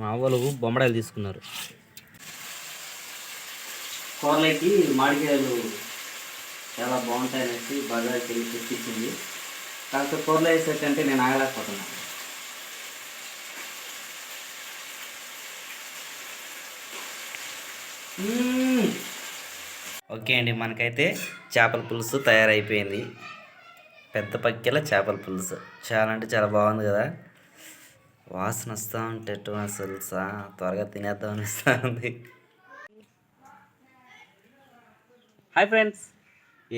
మా వాళ్ళు బొమ్మడాయలు తీసుకున్నారు. కూరలోకి మామిడికాయలు చాలా బాగుంటాయనేసి బజార్కి వెళ్ళి తెప్పించింది. కాకపోతే కూరలో వేసేటంటే నేను ఆగలేకపోతున్నాను. ఓకే అండి, మనకైతే చేపల పులుసు తయారైపోయింది. పెద్ద పక్కెల చేపల పులుసు చాలా అంటే చాలా బాగుంది కదా. వాసన వస్తూ ఉంటే అసలు త్వరగా తినేద్దాం అనిపిస్తూ ఉంది. హాయ్ ఫ్రెండ్స్,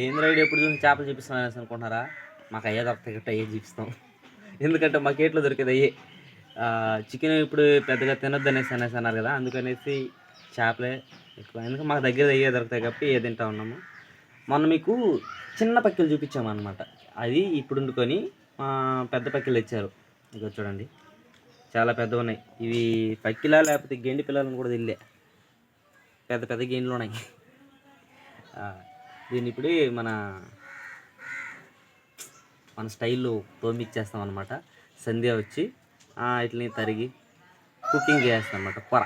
ఏం రైడ్ ఎప్పుడు చూసి చేపలు చూపిస్తాను అనేసి అనుకుంటున్నారా? మాకు అయ్యే దొరుకుతాయి గట్ట అయ్యే చూపిస్తాం. ఎందుకంటే మా కేట్లో దొరికేది అయ్యే. చికెన్ ఇప్పుడు పెద్దగా తినొద్దు అనేసి అన్నారు కదా, అందుకనేసి చేపలే ఎక్కువ. ఎందుకంటే మాకు దగ్గర అయ్యే దొరుకుతాయి కాబట్టి ఏ తింటా ఉన్నాము. మొన్న మీకు చిన్న పక్కిలు చూపించామన్నమాట. అది ఇప్పుడు వండుకొని పెద్ద పక్కిలు తెచ్చారు. ఇక చూడండి, చాలా పెద్దగా ఉన్నాయి. ఇవి పక్కిలా లేకపోతే గెండి పిల్లలను కూడా తిల్లే, పెద్ద పెద్ద గెండ్లు ఉన్నాయి. దీన్ని ఇప్పుడు మన స్టైల్లో తోమిచ్చేస్తాం అనమాట. సంధ్య వచ్చి వీటిని తరిగి కుకింగ్ చేస్తాం అనమాట, కూర.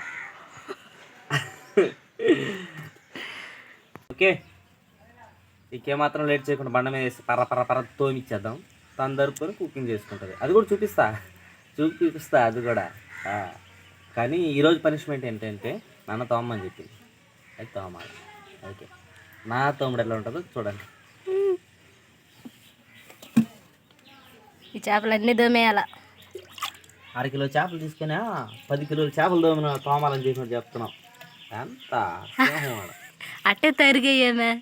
ఓకే, ఇంకేమాత్రం లేట్ చేయకుండా బండ మీద వేసి పర్ర తోమిచ్చేద్దాం. తను దరుపుకొని కుకింగ్ చేసుకుంటుంది. అది కూడా చూపిస్తా అది కూడా. కానీ ఈరోజు పనిష్మెంట్ ఏంటంటే నాన్న తోమని చెప్పింది, అది తోమాలి. ఓకే, నా తోముడు ఎలా ఉంటుందో చూడండి. ఈ చేపలు అన్నీ దోమేయాల. 6 కిలో చేపలు తీసుకుని 10 కిలోల చేపలు తోమాలని చెప్పి చెప్తున్నాం. ఎంత అట్టే తరిగేయేమే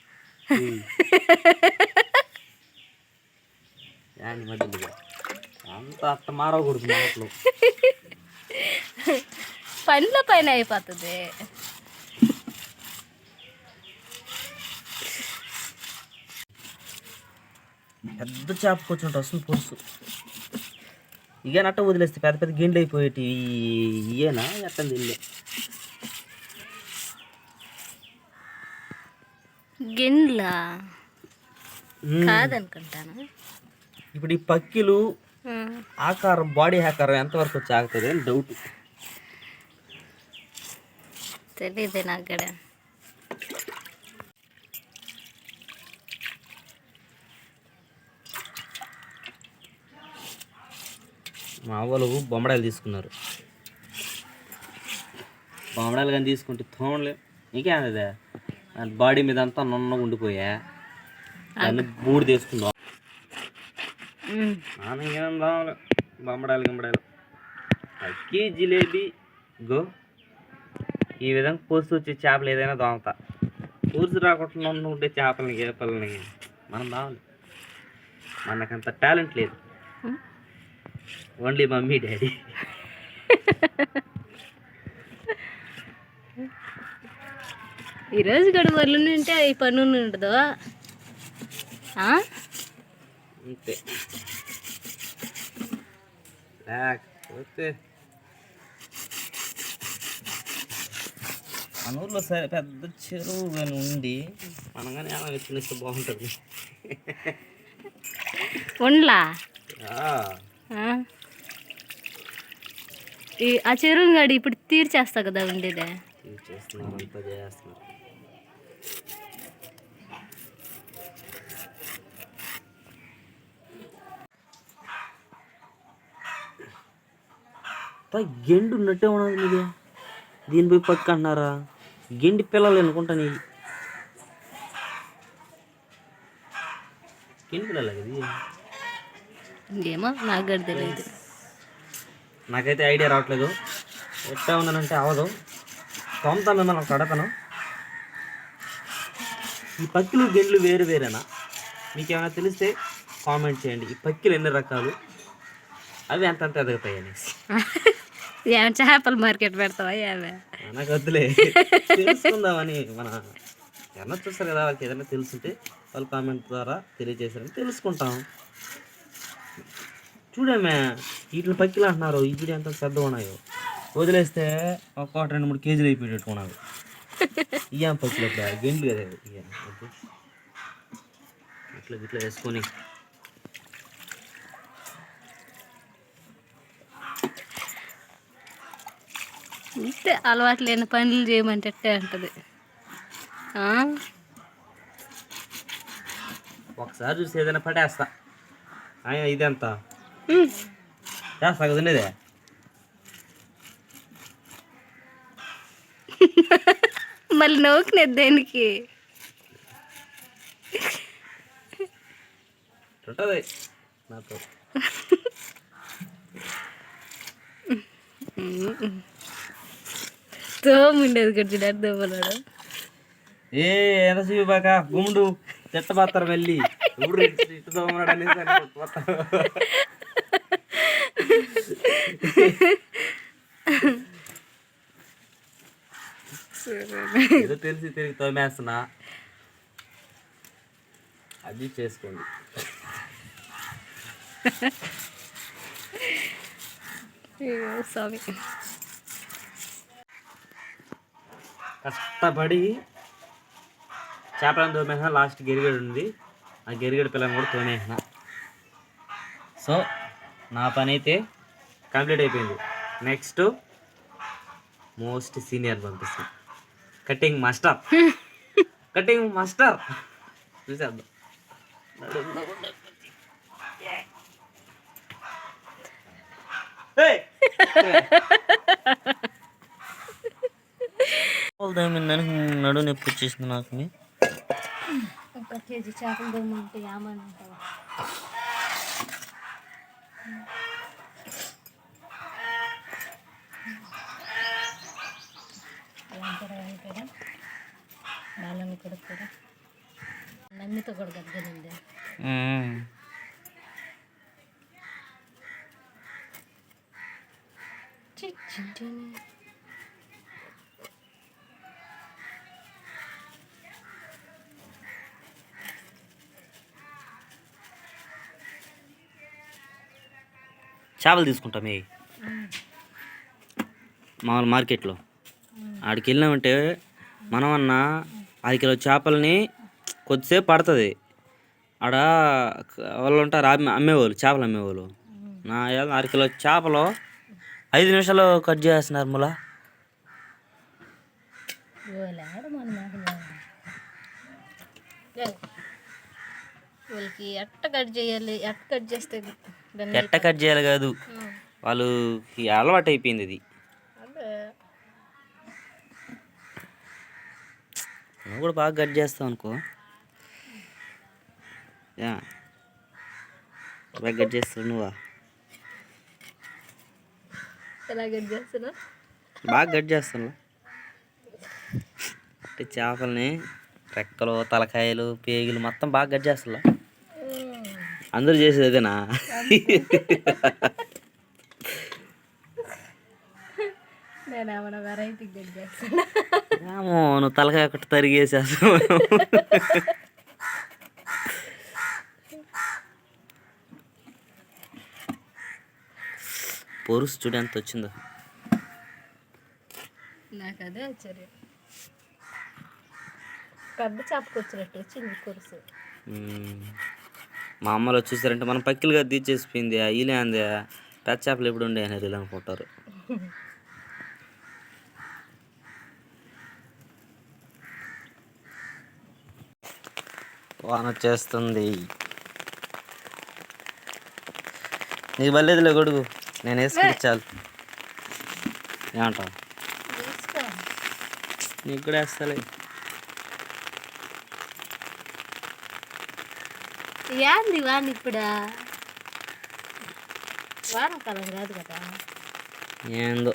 మధ్య అంత అట్ట మారకూడదు. మాటలు పండ్ల పైన అయిపోతుంది. పెద్ద చేపకు వచ్చినట్టు వస్తుంది పులుసు. ఇక నట్ట వదిలేస్తే పెద్ద పెద్ద గిండ్లు అయిపోయేటి. ఇయేనా ఎట్టంది ఇల్లు గిండ్లా కాదనుకుంటాను. ఇప్పుడు ఈ పక్కిలు ఆకారం, బాడీ ఆకారం ఎంతవరకు వచ్చి ఆగుతుంది అని డౌట్. తెలియదు నాకు కూడా. మా వాళ్ళు బొమ్మడాయలు తీసుకున్నారు. బొమ్మడాయలు కానీ తీసుకుంటే తోమలే ఇంకేమదే బాడీ మీద అంతా నున్నగా ఉండిపోయా. దాన్ని బూడి తీసుకుందాం. ఏం బాగా బొమ్మడాయలు అక్కి జిలేబీ గో. ఈ విధంగా పూర్తి వచ్చే చేపలు ఏదైనా దోమతా. పూర్తి రాకుండా ఉండే చేపలని గేపలని మనం బాగాలి. మనకంత టాలెంట్ లేదు, ఓన్లీ మమ్మీ డాడీ. ఈరోజు కూడా వల్లు ఉంటే ఈ పని ఉండదు అంతే. లేకపోతే మన ఊర్లో సరే పెద్ద చెరువు కానీ ఉండి మనం కానీ ఏమైనా చిన్న బాగుంటుంది. ఉండలా ఆ చెరువు గడి ఇప్పుడు తీర్చేస్తా కదా ఉండేదే. తీర్చేస్తున్నాం, అంతా చేస్తున్నాం. గెండు ఉన్నట్టే ఉన్నది మీదే. దీని పోయి పక్క అంటున్నారా? గెండి పిల్లలు అనుకుంటా. నీ గెండి పిల్లలు ఇది ఏమో నాకు కూడా తెలియదు. నాకైతే ఐడియా రావట్లేదు. ఎట్టా ఉందనంటే అవదు. తోమతాను మనం కడతాను. ఈ పక్కిలు గెండ్లు వేరేనా? మీకు ఏమైనా తెలిస్తే కామెంట్ చేయండి. ఈ పక్కిలు ఎన్ని రకాలు, అవి ఎంతంత ఎదుగుతాయి అనేసి. ఏమైనా చేపల మార్కెట్ పెడతావా? ఏమే నాకు వద్దులే, తెలుసుకుందామని. మన ఎవరన్నా చూస్తారు కదా, వాళ్ళకి ఏదైనా తెలుసుంటే వాళ్ళు కామెంట్ ద్వారా తెలియజేశారని తెలుసుకుంటాం. చూడమే వీటిని పక్కిలు అంటున్నారు. ఇప్పుడు ఎంత పెద్దగా ఉన్నాయో. వదిలేస్తే ఒక 2-3 కేజీలు అయిపోయేటట్టుకున్నాను. ఇయ్యాం పక్కిలు అప్పుడు గెండ్లు కదా. ఇట్లా వేసుకొని అలవాటు లేని పనులు చేయమంటే ఎట్టే అంటది. ఒకసారి చూసి ఏదైనా పడేస్తా. ఆయన ఇదెంత చేస్తా కదండి. మళ్ళీ నవ్వుకునేది దేనికి? ఉంటుంది నాతో. తోముండేది కొద్దిగా అర్థమన్నాడు. ఎంత చూపాక గుండు చెట్టబాతారు వెళ్ళి ఊరు ఇటు తోమన్నాడు అనేసి ఏదో తెలిసి తిరిగి తోమేస్తున్నా. అది చేసుకోండి. స్వామి కష్టపడి చేపలను తోమేసిన. లాస్ట్ గెరిగడు ఉంది, ఆ గెరిగడి పిల్లని కూడా తోమేసిన. సో నా పని అయితే కంప్లీట్ అయిపోయింది. నెక్స్ట్ మోస్ట్ సీనియర్ పంపిస్తాం, కటింగ్ మాస్టర్. కటింగ్ మాస్టర్ చూసేద్దాం. నడు నొప్పి వచ్చేసింది నాకు. ఒక కేజీ చేపలు దమ్ముంటే ఏమని ఉంటావా? బాలని కొడుకురా నమ్మితో కూడా గద్దెనింది. చేపలు తీసుకుంటామే మామూలు మార్కెట్లో. ఆడికి వెళ్ళినామంటే మనం అన్న 5 కిలో చేపలని కొద్దిసేపు పడుతుంది. ఆడ వాళ్ళు ఉంటారు అమ్మేవాళ్ళు, చేపలు అమ్మేవాళ్ళు. నా 6 కిలో చేపలు 5 నిమిషాలు కట్ చేస్తున్నారు. ములా వాళ్ళకి ఎట్ట కట్ చేయాలి, ఎట్ట కట్ చేస్తే ఎట్ట కట్ చేయాలి కాదు, వాళ్ళకి అలవాటు అయిపోయింది ఇది. నువ్వు కూడా బాగా కట్ చేస్తావు అనుకో. బాగా కట్ చేస్తావు నువ్వా? ఎలా కట్ చేస్తున్నా? బాగా కట్ చేస్తాను. అంటే చేపల్ని రెక్కలు, తలకాయలు, పేగులు మొత్తం బాగా కట్ చేస్తా. అందరూ చేసేది అదేనా? నేనేమన్నా వెరైటీ కట్ చేస్తాను. ఏమో నువ్వు తలకాయ ఒకటి తరిగేసేస్తావు. పొరుసు చూడు ఎంత వచ్చిందో. నాకు అదే ఆశ్చర్యం. పెద్ద చేపకు వచ్చినట్టు వచ్చింది పొరుసు. మా అమ్మలో చూసారంటే మనం పక్కిలుగా తీసేసిపోయింది. ఇలా అంది పెద్ద చేపలు ఎప్పుడు ఉండే అని ఇలా అనుకుంటారు. వాన వచ్చేస్తుంది. నీకు బలేదులే గొడుగు, నేను వేసుకుంటే చాలు. ఏమంటావు? నీకు కూడా వేస్తాలే. ఏంది వాన ఇప్పుడు? వానకాలం కాదు కదా. ఏందో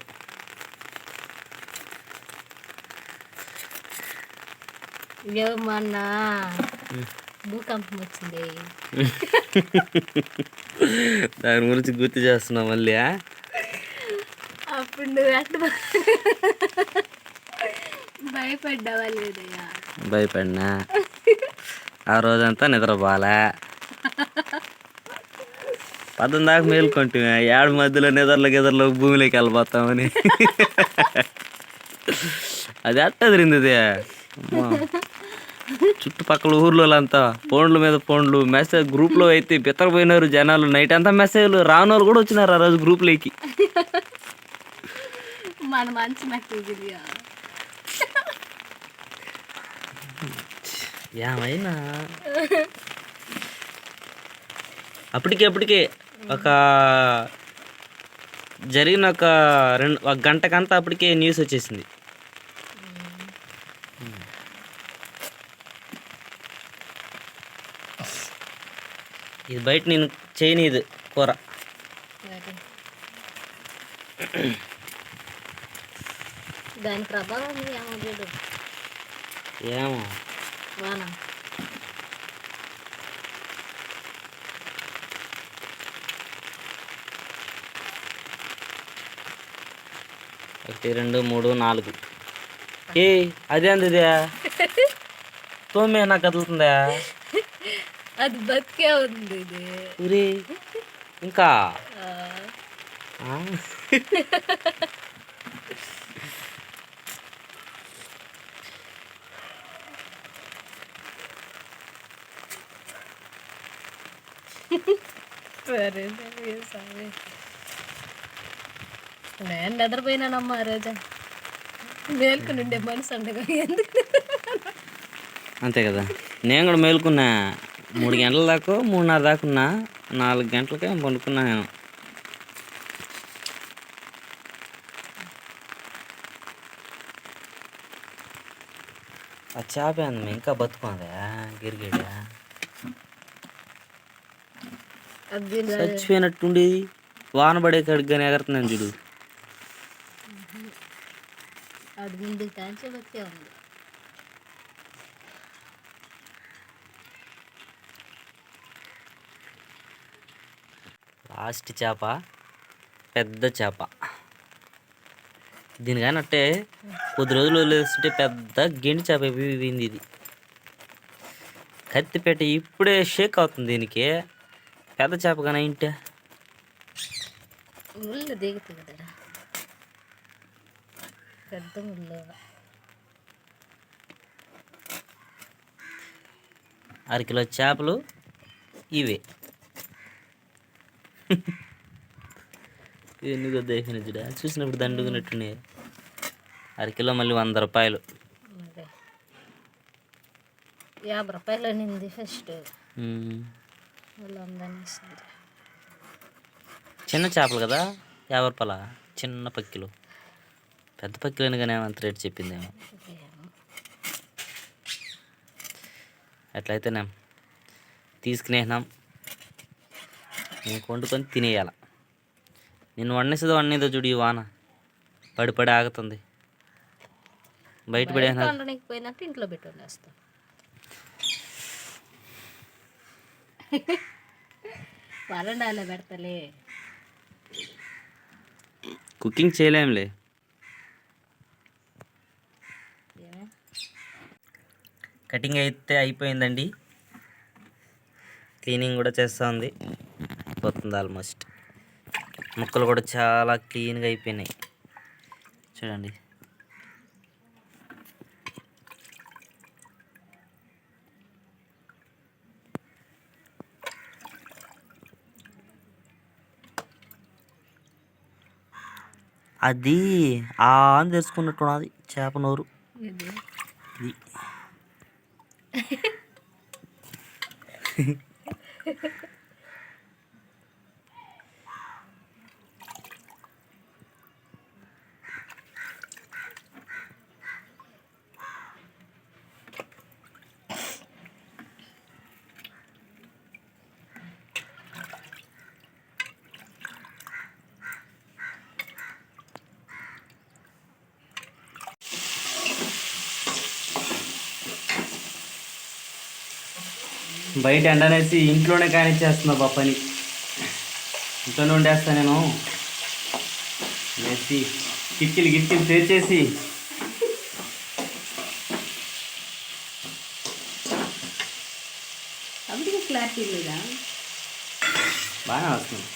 ఏమన్నా భూకంపం వచ్చింది. దాని గురించి గుర్తు చేస్తున్నావు మళ్ళీ. అప్పుడు నువ్వు ఎట్ట భయపడ్డావా లేదయ్యా? భయపడినా. ఆ రోజంతా నిద్రపోలే. 10 దాకా మేలుకుంటే ఏడు మధ్యలో నిద్రలో భూమిలోకి వెళ్ళిపోతామని. అది అట్ట తిరింది. చుట్టుపక్కల ఊర్లో అంతా ఫోన్ల మీద ఫోన్లు, మెసేజ్ గ్రూప్లో అయితే బిత్తరపోయినారు జనాలు. నైట్ అంతా మెసేజ్లు, రానోళ్ళు కూడా వచ్చినారు ఆ రోజు గ్రూప్లోకి. మన మంచి నాకు ఇది ఏమైనా అప్పటికే ఒక జరిగిన ఒక గంటకంతా అప్పటికే న్యూస్ వచ్చేసింది. ఇది బయట నేను చేయనీదు కూర. దాని ప్రభావం ఏమో చూడు. ఏమో వాన ఒకటి 2 3 4 అదేంది ఇదే తోమే నాకు కదులుతుందా? అది బతికే ఉంది ఇది. ఊరి ఇంకా సరే సరే నేను నిద్రపోయినానమ్మా రోజా. మేల్కొని ఉండే మనసు అండగా ఎందుకు? అంతే కదా, నేను కూడా మేలుకున్నా 3 గంటల దాకా 3:30 దాకా ఉన్నా. 4 గంటలకే పండుకున్నా నేను. ఆ చేప ఏంది ఇంకా బతుకుందా? గిరిగిడా చచ్చిపోయినట్టుండి వాన పడే కాడికి కానీ ఎగరుతున్నాను చూడు. అది ముందుకు తాంచే బతికే ఉంది. లాస్ట్ చేప పెద్ద చేప. దీనికైనా అట్టే కొద్ది రోజులు వదిలేస్తుంటే పెద్ద గెండి చేప అయిపోయింది ఇది. కత్తిపేట ఇప్పుడే షేక్ అవుతుంది దీనికి. పెద్ద చేప కానీ ఇంటే ముళ్ళు దిగుతుంది కదా, పెద్ద ముళ్ళు. 1/2 కిలో చేపలు ఇవే. ఎన్ని కొద్ది అయిపోయినాయి చూడ, చూసినప్పుడు దండుకున్నట్టున్నాయి. 1/2 కిలో మళ్ళీ 100 రూపాయలు. 50 రూపాయలు అనింది ఫస్ట్, మళ్ళీ 100 అనేసింది. చిన్న చేపలు కదా 50 రూపాయల, చిన్న పక్కిలు. పెద్ద పక్కిలని కానీ అంత రేటు చెప్పిందేమో. ఎట్లయితేనే తీసుకునేసినాం, ఇంక వండుకొని తినేయాల. నేను వండేదో చూడు, ఈ వాన పడి పడి ఆగుతుంది. బయట పడేసినా పోయినట్టు ఇంట్లో పెట్టి వండేస్తాం. వరండాలో పెడతలే, కుకింగ్ చేయలేంలే. కటింగ్ అయితే అయిపోయిందండి, క్లీనింగ్ కూడా చేస్తూ ఉంది, అయిపోతుంది ఆల్మోస్ట్. ముక్కలు కూడా చాలా క్లీన్గా అయిపోయినాయి చూడండి. అది అని తెరుచుకున్నట్టున్నది చేప నోరు. ఇది బయట ఎండనేసి ఇంట్లోనే కానిచ్చేస్తున్నా పని. ఇంట్లోనే వండేస్తా నేను వేసి కిటికీలు తెరిచేసి. అప్పుడు క్లారిటీ లేదా? బాగానే వస్తుంది.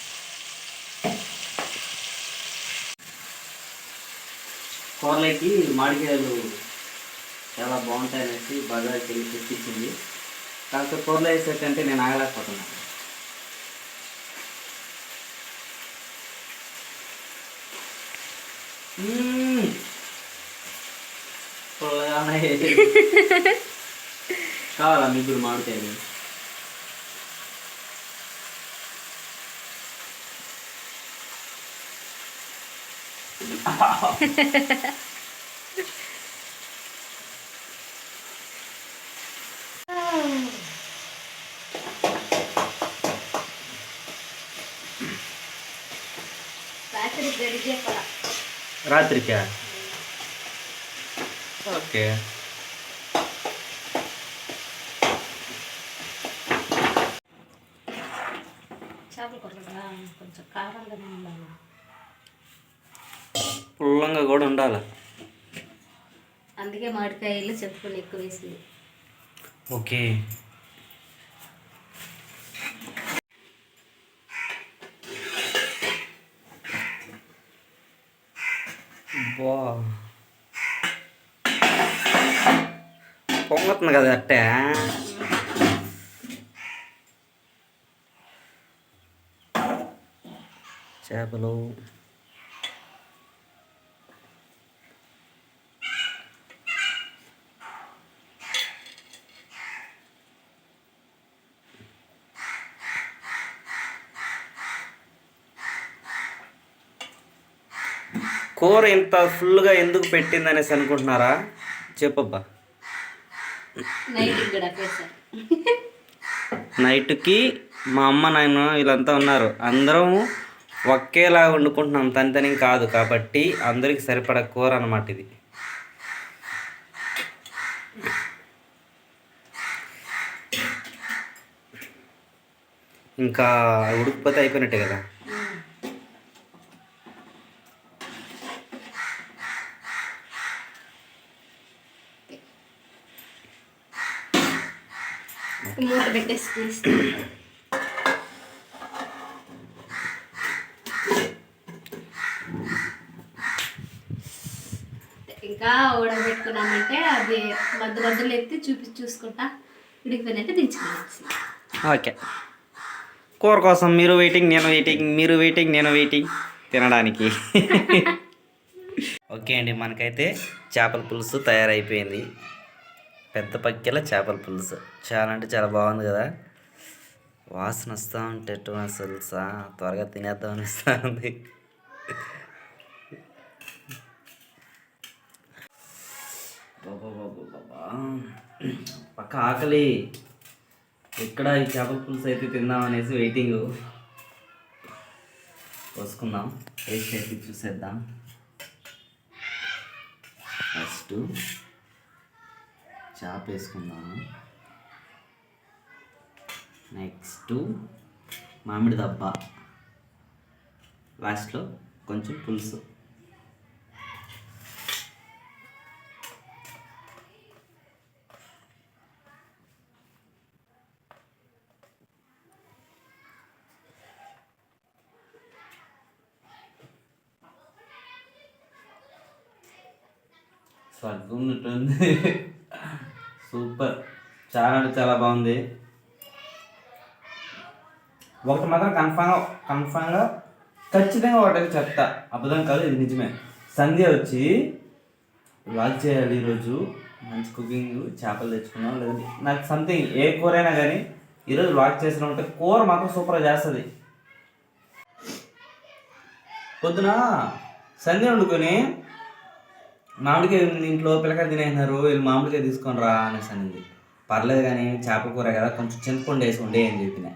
కూరలోకి మామిడికాయలు చాలా బాగుంటాయి అనేసి బజార్కి వెళ్ళి తెప్పించింది. కాకపోతే కూరలో వేసేకంటే నేను ఆగలేకపోతున్నా. కావాలా మీకు కూడా మామిడికాయలు? రాత్రికా? ఓకే. చేపల కూర కదా కొంచెం కారంగానే ఉండాలి. పుల్లంగా కూడా ఉండాలి. అందుకే మామిడికాయలు చెప్పుకొని ఎక్కువ వేసింది. ఓకే. బా పొంగుతుంది కదా అట్టే. చేపలు కూర ఇంత ఫుల్గా ఎందుకు పెట్టింది అనేసి అనుకుంటున్నారా? చెప్పబ్బా. నైట్కి మా అమ్మ నాయన వీళ్ళంతా ఉన్నారు, అందరం ఒకేలా వండుకుంటున్నాం, తని కాదు కాబట్టి అందరికి సరిపడ కూర అన్నమాట ఇది. ఇంకా ఉడికిపోతే అయిపోయినట్టే కదా. మూత పెట్టేసి ఇంకా ఉడకబెట్టుకున్నామంటే అది మధ్యలో ఎత్తి చూసుకుంటా ఉడికిపోయినట్టు దించుకోవచ్చు. ఓకే. కూర కోసం మీరు వెయిటింగ్, నేను వెయిటింగ్, మీరు వెయిటింగ్, నేను వెయిటింగ్ తినడానికి. ఓకే అండి, మనకైతే చేపల పులుసు తయారైపోయింది. పెద్ద పక్కెల చేపల పులుసు చాలా అంటే చాలా బాగుంది కదా. వాసన వస్తూ ఉంటే అసలు త్వరగా తినేద్దాం అనిస్తూ ఉంది. పక్క ఆకలి, ఎక్కడ ఈ చేపల పులుసు అయితే తిందాం అనేసి వెయిటింగ్. పోసుకుందాం, టేస్ట్ అయితే చూసేద్దాం. ఫస్ట్ చేప వేసుకుందాము, నెక్స్ట్ మామిడి దబ్బ, లాస్ట్లో కొంచెం పులుసు. సగ్గున్నట్టుంది. సూపర్, చాలా అంటే చాలా బాగుంది. ఒకటి మాత్రం కన్ఫామ్గా ఖచ్చితంగా ఒకటి చెప్తా, అబద్ధం కాదు, ఇది నిజమే. సంధ్య వచ్చి వ్లాగ్ చేయాలి ఈరోజు, మంచి కుకింగ్, చేపలు తెచ్చుకున్నాం, లేదంటే నాకు సంథింగ్ ఏ కూర అయినా కానీ ఈరోజు వ్లాగ్ చేసిన ఉంటే కూర మాత్రం సూపర్గా చేస్తుంది. పొద్దున సంధ్య వండుకొని మామిడికాయ ఇంట్లో పిల్లకాయ తినేసినారు, వీళ్ళు మామిడికాయ తీసుకొని రా అనేసి అనింది. పర్లేదు కానీ చేపల కూర కదా, కొంచెం చింతపండు వేసి ఉండే అని చెప్పిన.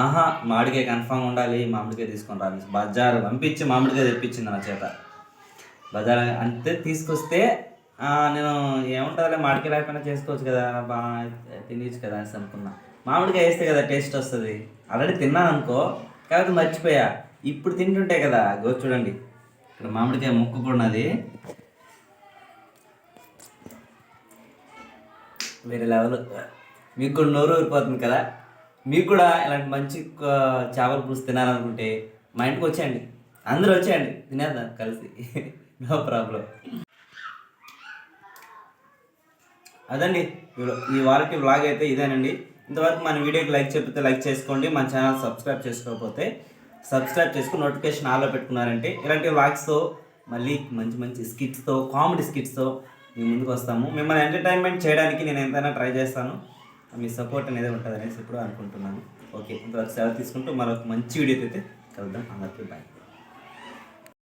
ఆహా, మామిడికాయ కన్ఫామ్ ఉండాలి, మామిడికాయ తీసుకొని రా అనేసి బజారు పంపించి మామిడికాయ తెప్పించింది నా చేత. బజార్ అంతే తీసుకొస్తే నేను ఏముంటుందిలే, మామిడికాయ లేకపోయినా చేసుకోవచ్చు కదా, బాగా తినేచ్చు కదా అనేసి అనుకున్నా. మామిడికాయ వేస్తే కదా టేస్ట్ వస్తుంది. ఆల్రెడీ తిన్నాను అనుకో, కాబట్టి మర్చిపోయా. ఇప్పుడు తింటుంటే కదా, గో చూడండి ఇక్కడ మామిడికాయ ముక్క కూడా ఉన్నది, వేరే లెవెల్. మీకు కూడా నోరు ఊరిపోతుంది కదా. మీకు కూడా ఇలాంటి మంచి చేపల పులుసు తినాలనుకుంటే మా ఇంటికి వచ్చేయండి, అందరూ వచ్చేయండి, తినేద్దాం కలిసి, నో ప్రాబ్లం. అదండి ఈ వారికి వ్లాగ్ అయితే ఇదేనండి. ఇంతవరకు మన వీడియోకి లైక్ చెప్పితే లైక్ చేసుకోండి, మన ఛానల్ సబ్స్క్రైబ్ చేసుకోకపోతే సబ్స్క్రైబ్ చేసుకుని నోటిఫికేషన్ ఆన్లో పెట్టుకున్నారంటే ఇలాంటి వ్లాగ్స్తో మళ్ళీ మంచి మంచి స్కిట్స్తో, కామెడీ స్కిట్స్తో మీ ముందుకు వస్తాము. మిమ్మల్ని ఎంటర్టైన్మెంట్ చేయడానికి నేను ఎంతైనా ట్రై చేస్తాను. మీ సపోర్ట్ అనేది ఉంటుంది అనేసి ఇప్పుడు అనుకుంటున్నాను. ఓకే, ఇంతవరకు సెలవు తీసుకుంటూ మరొక మంచి వీడియోతో అయితే కలుద్దాం. అందరికీ బాయ్.